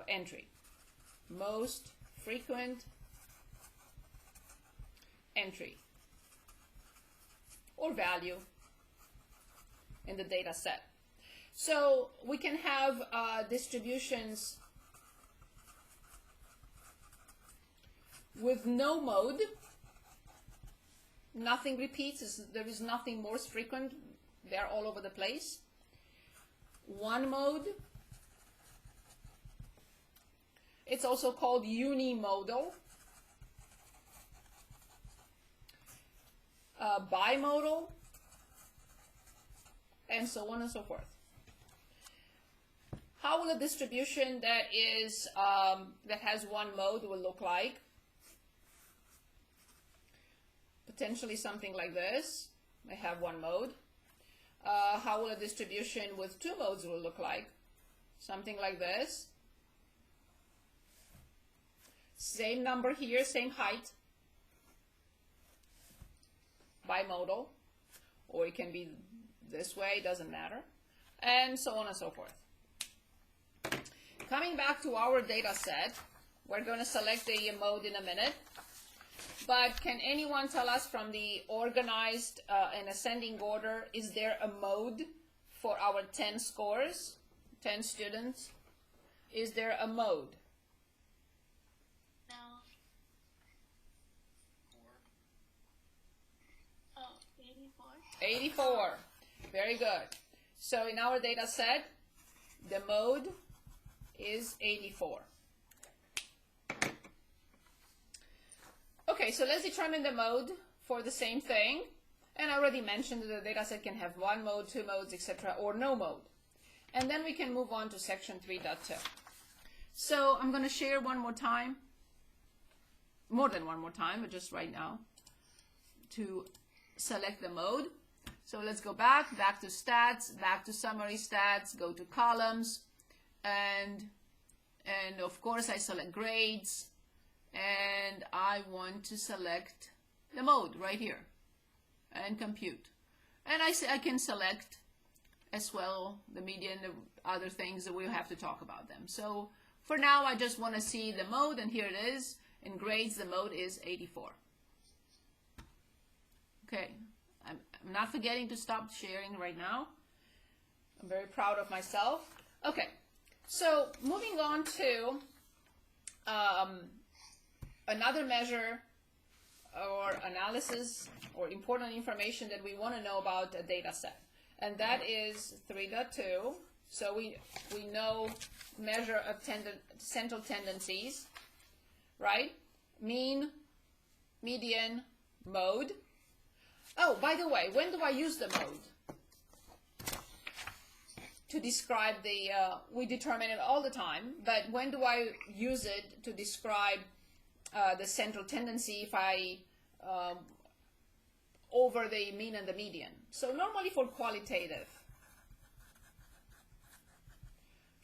entry. Most frequent entry or value in the data set. So we can have distributions with no mode. Nothing repeats. There is nothing more frequent. They're all over the place. One mode. It's also called unimodal. Bimodal, and so on and so forth. How will a distribution that is that has one mode will look like? Potentially something like this. May have one mode. How will a distribution with two modes will look like? Something like this. Same number here, same height. Bimodal, or it can be this way, doesn't matter, and so on and so forth. Coming back to our data set, we're going to select the mode in a minute, but can anyone tell us from the organized and ascending order, is there a mode for our 10 scores, 10 students? Is there a mode? 84. Very good. So in our data set, the mode is 84. Okay, so let's determine the mode for the same thing. And I already mentioned that the data set can have one mode, two modes, etc., or no mode. And then we can move on to section 3.2. So I'm going to share one more time, more than one more time, but just right now, to select the mode. So let's go back to stats, back to summary stats, go to columns, and of course I select grades, and I want to select the mode right here, and compute. And I can select as well the median, the other things that we'll have to talk about them. So for now, I just want to see the mode, and here it is. In grades, the mode is 84. Okay. I'm not forgetting to stop sharing right now. I'm very proud of myself. Okay, so moving on to another measure or analysis or important information that we want to know about a data set, and that is 3.2. So we know measure of central tendencies, right? Mean, median, mode. Oh, by the way, when do I use the mode? To describe the, we determine it all the time, but when do I use it to describe the central tendency if I, over the mean and the median? So normally for qualitative.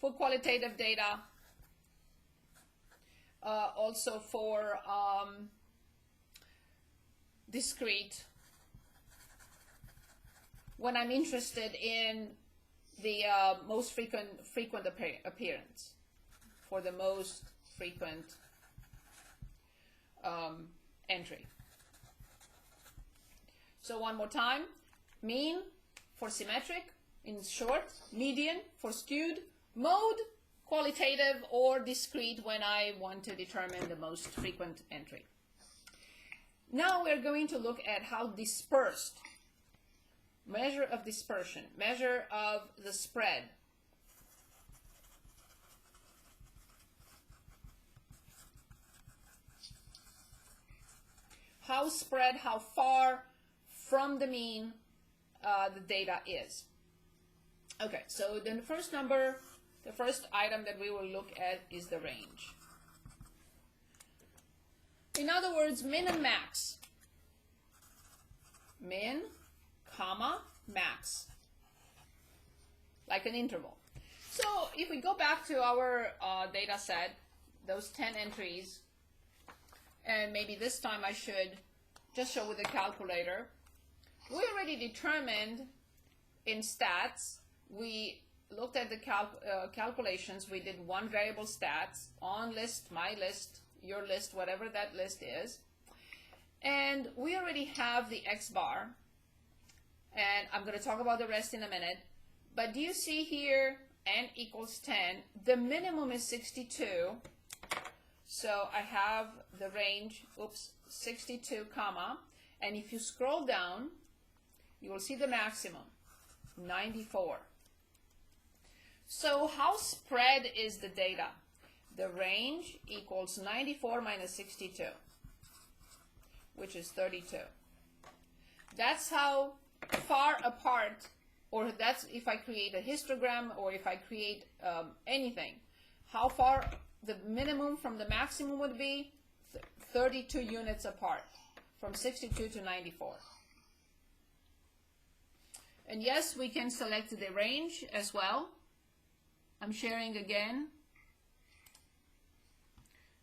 For qualitative data, also for discrete, when I'm interested in the most frequent appearance, for the most frequent entry. So one more time, mean for symmetric, in short, median for skewed, mode, qualitative or discrete when I want to determine the most frequent entry. Now we're going to look at how dispersed, measure of dispersion, measure of the spread. How spread, how far from the mean the data is. Okay, so then the first number, the first item that we will look at is the range. In other words, min and max. Min, comma, max. Like an interval. So if we go back to our data set, those 10 entries, and maybe this time I should just show with the calculator. We already determined in stats, we looked at the calculations. We did one variable stats, on list, my list, your list, whatever that list is. And we already have the X bar. And I'm going to talk about the rest in a minute. But do you see here, n equals 10, the minimum is 62. So I have the range, 62 comma, and if you scroll down, you will see the maximum, 94. So how spread is the data? The range equals 94 minus 62, which is 32. That's how far apart, or that's if I create a histogram or if I create anything, how far the minimum from the maximum would be 32 units apart, from 62 to 94. And yes, we can select the range as well. I'm sharing again.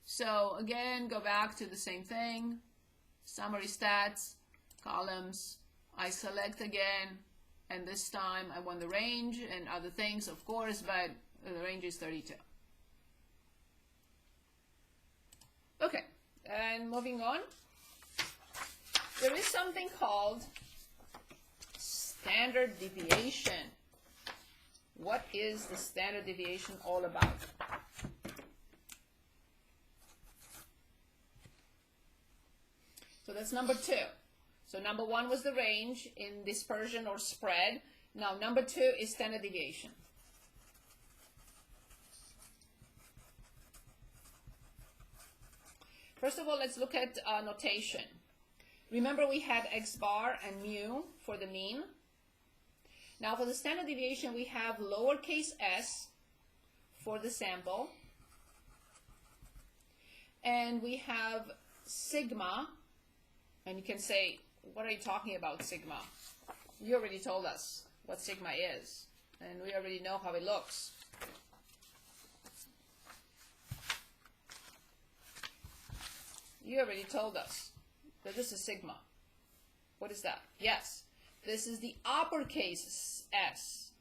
So again, go back to the same thing. Summary stats, columns. I select again, and this time I want the range and other things, of course, but the range is 32. Okay, and moving on. There is something called standard deviation. What is the standard deviation all about? So that's number 2. So number 1 was the range in dispersion or spread. Now number 2 is standard deviation. First of all, let's look at notation. Remember we had X bar and mu for the mean. Now for the standard deviation, we have lowercase s for the sample. And we have sigma. And you can say, what are you talking about, sigma? You already told us what sigma is. And we already know how it looks. You already told us that this is sigma. What is that? Yes, this is the uppercase S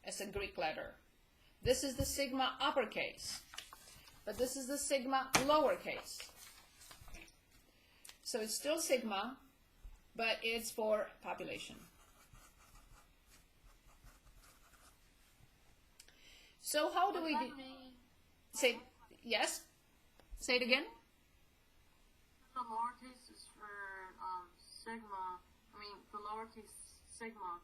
as a Greek letter. This is the sigma uppercase, but this is the sigma lowercase. So it's still sigma, but it's for population. So how do we do? Say yes. Say it again. The lowercase is for sigma. I mean, the lowercase sigma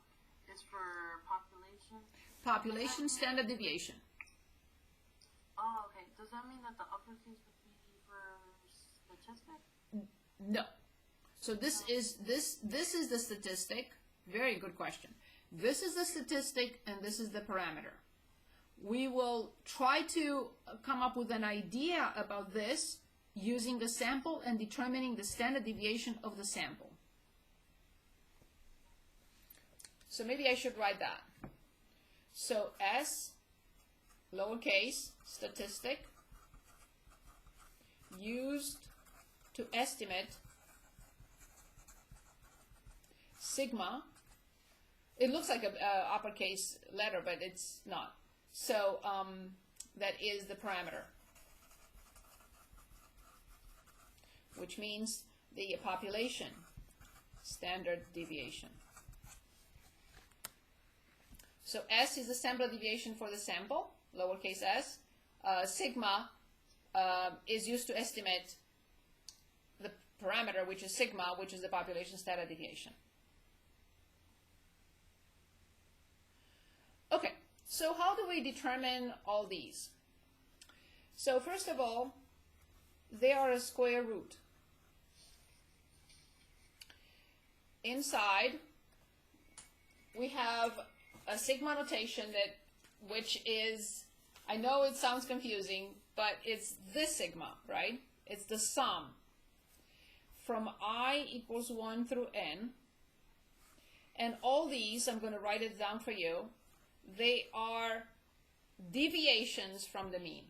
is for population. Population standard deviation. Oh, okay. Does that mean that the uppercase would be for statistic? No. So this is the statistic. Very good question. This is the statistic and this is the parameter. We will try to come up with an idea about this using the sample and determining the standard deviation of the sample. So maybe I should write that. So S, lowercase, statistic, used to estimate sigma. It looks like a uppercase letter, but it's not. So that is the parameter, which means the population standard deviation. So S is the standard deviation for the sample, lowercase s. Sigma is used to estimate the parameter, which is sigma, which is the population standard deviation. Okay, so how do we determine all these? So first of all, they are a square root. Inside, we have a sigma notation which is, I know it sounds confusing, but it's this sigma, right? It's the sum from I equals 1 through n. And all these, I'm going to write it down for you, they are deviations from the mean.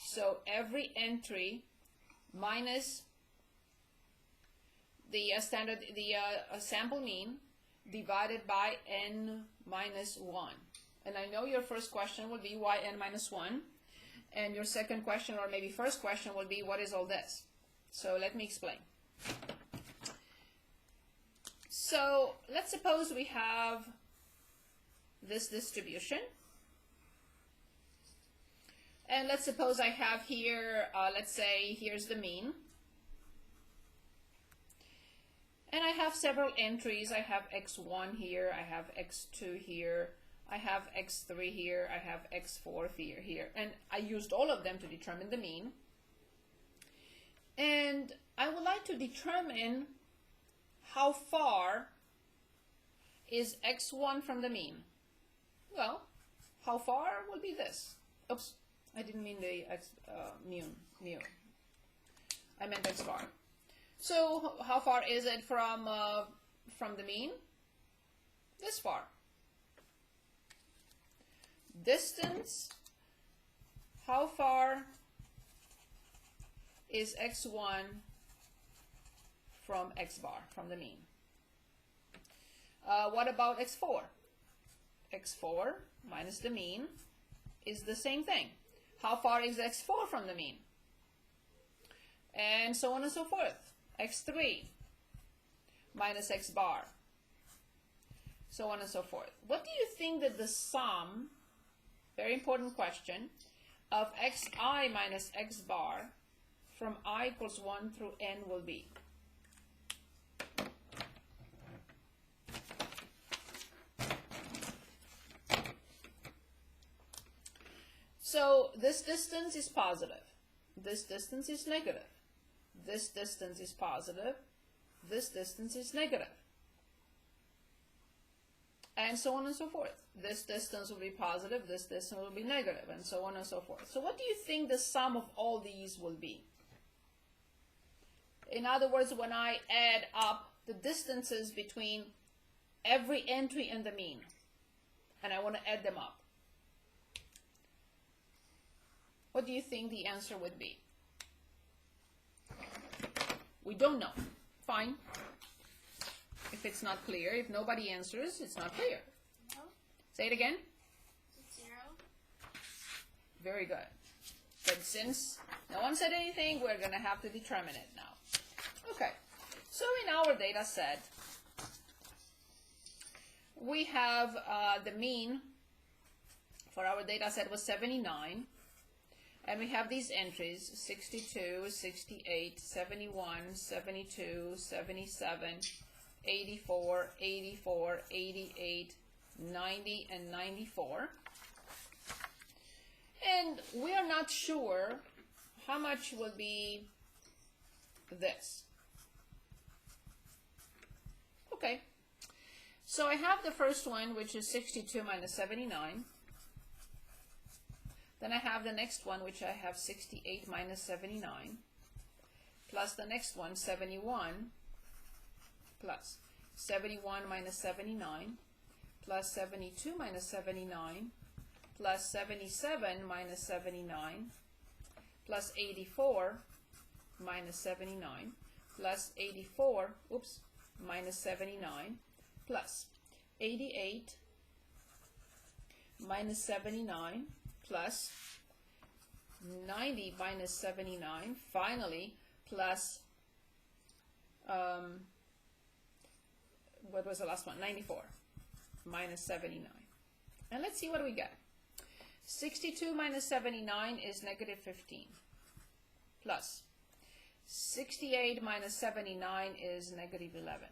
So every entry minus the sample mean divided by n minus 1. And I know your first question will be why n minus 1? And your second question, or maybe first question, will be what is all this? So let me explain. So let's suppose we have this distribution. And let's suppose I have here, let's say, here's the mean. And I have several entries. I have x1 here, I have x2 here, I have x3 here, I have x4 here, and I used all of them to determine the mean. And I would like to determine how far is x1 from the mean. Well, how far will be this? Oops, I didn't mean the mu. I meant x bar. So how far is it from the mean? This far. Distance, how far is x1 from x bar, from the mean? What about x4? x4 minus the mean is the same thing. How far is x4 from the mean? And so on and so forth. x3 minus x bar, so on and so forth. What do you think that the sum, very important question, of xi minus x bar from I equals 1 through n will be? So this distance is positive, this distance is negative, this distance is positive, this distance is negative, and so on and so forth. This distance will be positive, this distance will be negative, and so on and so forth. So what do you think the sum of all these will be? In other words, when I add up the distances between every entry in the mean, and I want to add them up, what do you think the answer would be? We don't know. Fine. If it's not clear, if nobody answers, it's not clear. No. Say it again. It's 0. Very good. But since no one said anything, we're going to have to determine it now. Okay. So in our data set, we have the mean for our data set was 79. And we have these entries, 62, 68, 71, 72, 77, 84, 84, 88, 90, and 94. And we are not sure how much will be this. Okay. So I have the first one, which is 62 minus 79. Then I have the next one, which I have 68 minus 79, plus the next one, 71, plus 71 minus 79, plus 72 minus 79, plus 77 minus 79, plus 84 minus 79, plus 84, oops, minus 79, plus 88 minus 79, plus 90 minus 79, finally, plus, what was the last one? 94 minus 79. And let's see what we get. 62 minus 79 is negative 15, plus 68 minus 79 is negative 11,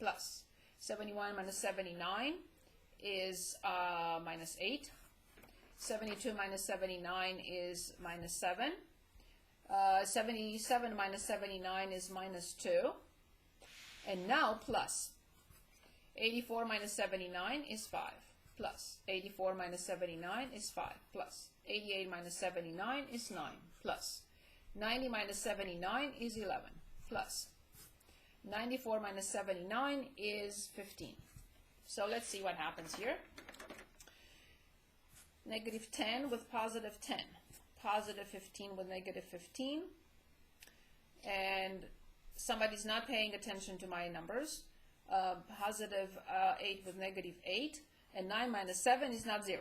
plus 71 minus 79 is minus 8, 72 minus 79 is minus 7. 77 minus 79 is minus 2. And now plus 84 minus 79 is 5. Plus 84 minus 79 is 5. Plus 88 minus 79 is 9. Plus 90 minus 79 is 11. Plus 94 minus 79 is 15. So let's see what happens here. Negative 10 with positive 10, positive 15 with negative 15, and somebody's not paying attention to my numbers. Positive 8 with negative 8, and 9 minus 7 is not 0.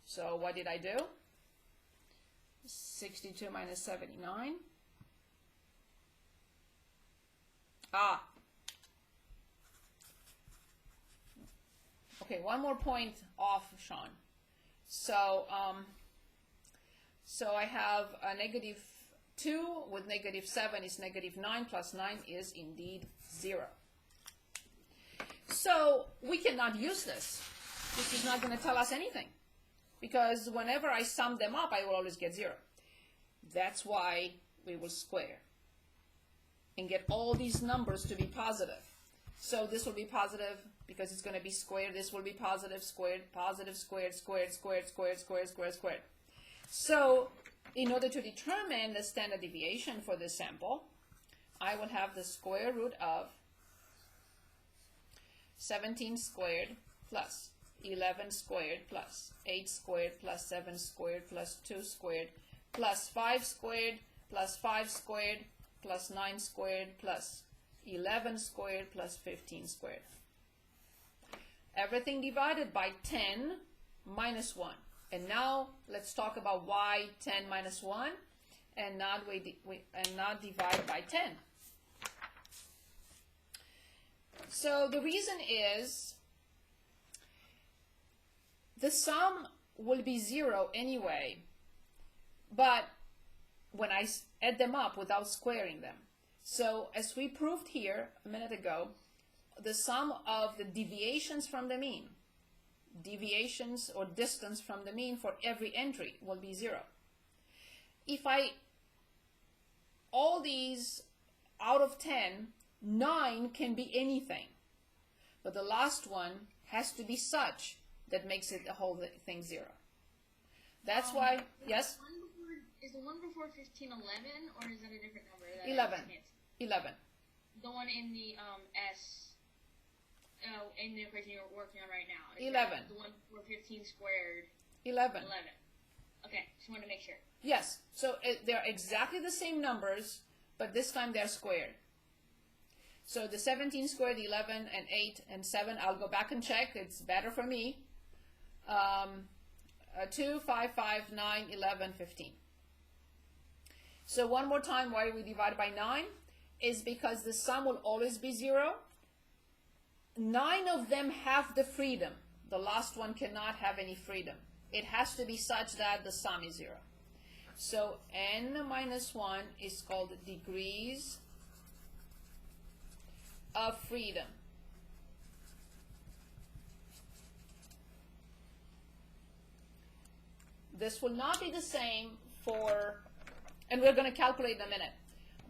So what did I do? 62 minus 79. Okay, one more point off, Sean. So, so I have a negative 2 with negative 7 is negative 9 plus 9 is indeed 0. So we cannot use this. This is not going to tell us anything, because whenever I sum them up, I will always get 0. That's why we will square and get all these numbers to be positive. So this will be positive because it's going to be squared. This will be positive, squared, positive, squared, squared, squared, squared, squared, squared, squared. So in order to determine the standard deviation for this sample, I will have the square root of 17 squared plus 11 squared plus 8 squared plus 7 squared plus 2 squared plus 5 squared plus 5 squared plus 9 squared plus 11 squared plus 15 squared. Everything divided by 10 minus 1. And now let's talk about why 10 minus 1 and not divide by 10. So the reason is the sum will be 0 anyway, but when I add them up without squaring them. So as we proved here a minute ago, the sum of the deviations from the mean, deviations or distance from the mean for every entry will be 0. If all these out of 10, 9 can be anything, but the last one has to be such that makes it the whole thing 0. That's why, yes? Is the one before 15 11, or is that a different number? 11. 11. The one in the in the equation you're working on right now. 11. The one before 15 squared. 11. 11. Okay, just wanted to make sure. Yes, so they're exactly the same numbers, but this time they're squared. So the 17 squared, 11, and 8, and 7, I'll go back and check. It's better for me. 2, 5, 5, 9, 11, 15. So one more time, why we divide by 9 is because the sum will always be 0. 9 of them have the freedom. The last one cannot have any freedom. It has to be such that the sum is 0. So n minus 1 is called degrees of freedom. This will not be the same for, and we're going to calculate in a minute,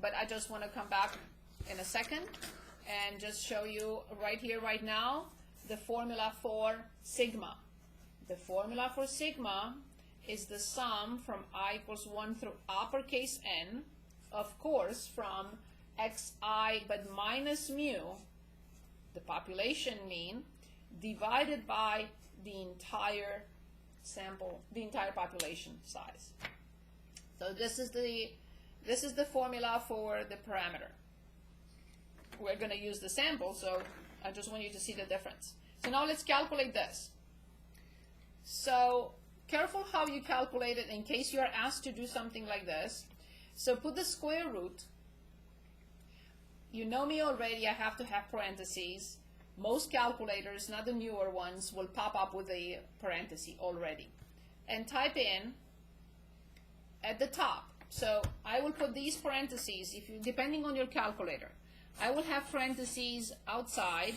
but I just want to come back in a second and just show you right here, right now, the formula for sigma. The formula for sigma is the sum from I equals 1 through uppercase n, of course, from xi, but minus mu, the population mean, divided by the entire sample, the entire population size. So this is the formula for the parameter. We're going to use the sample, so I just want you to see the difference. So now let's calculate this. So careful how you calculate it in case you are asked to do something like this. So put the square root. You know me already, I have to have parentheses. Most calculators, not the newer ones, will pop up with a parenthesis already. And type in at the top. So I will put these parentheses, if you, depending on your calculator. I will have parentheses outside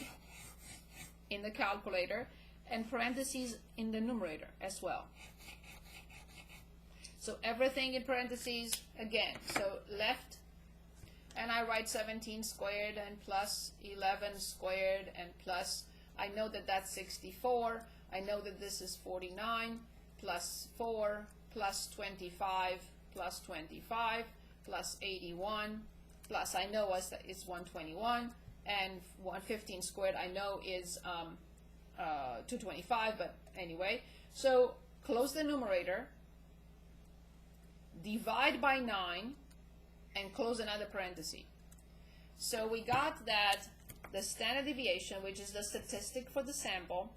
in the calculator and parentheses in the numerator as well. So everything in parentheses again. So left, and I write 17 squared and plus 11 squared and plus, I know that that's 64. I know that this is 49 plus 4 plus 25 plus 25 plus 81 plus, I know it's 121, and 115 squared I know is 225, but anyway. So close the numerator, divide by 9, and close another parenthesis. So we got that the standard deviation, which is the statistic for the sample,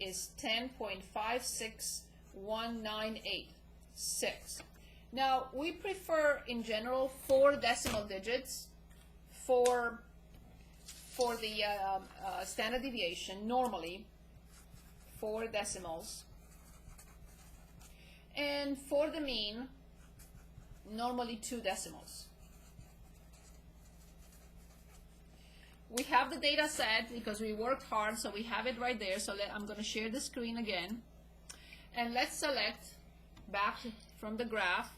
is 10.56198.6. Now, we prefer, in general, 4 decimal digits for the standard deviation, normally 4 decimals. And for the mean, normally 2 decimals. We have the data set because we worked hard, so we have it right there. So I'm going to share the screen again. And let's select back from the graph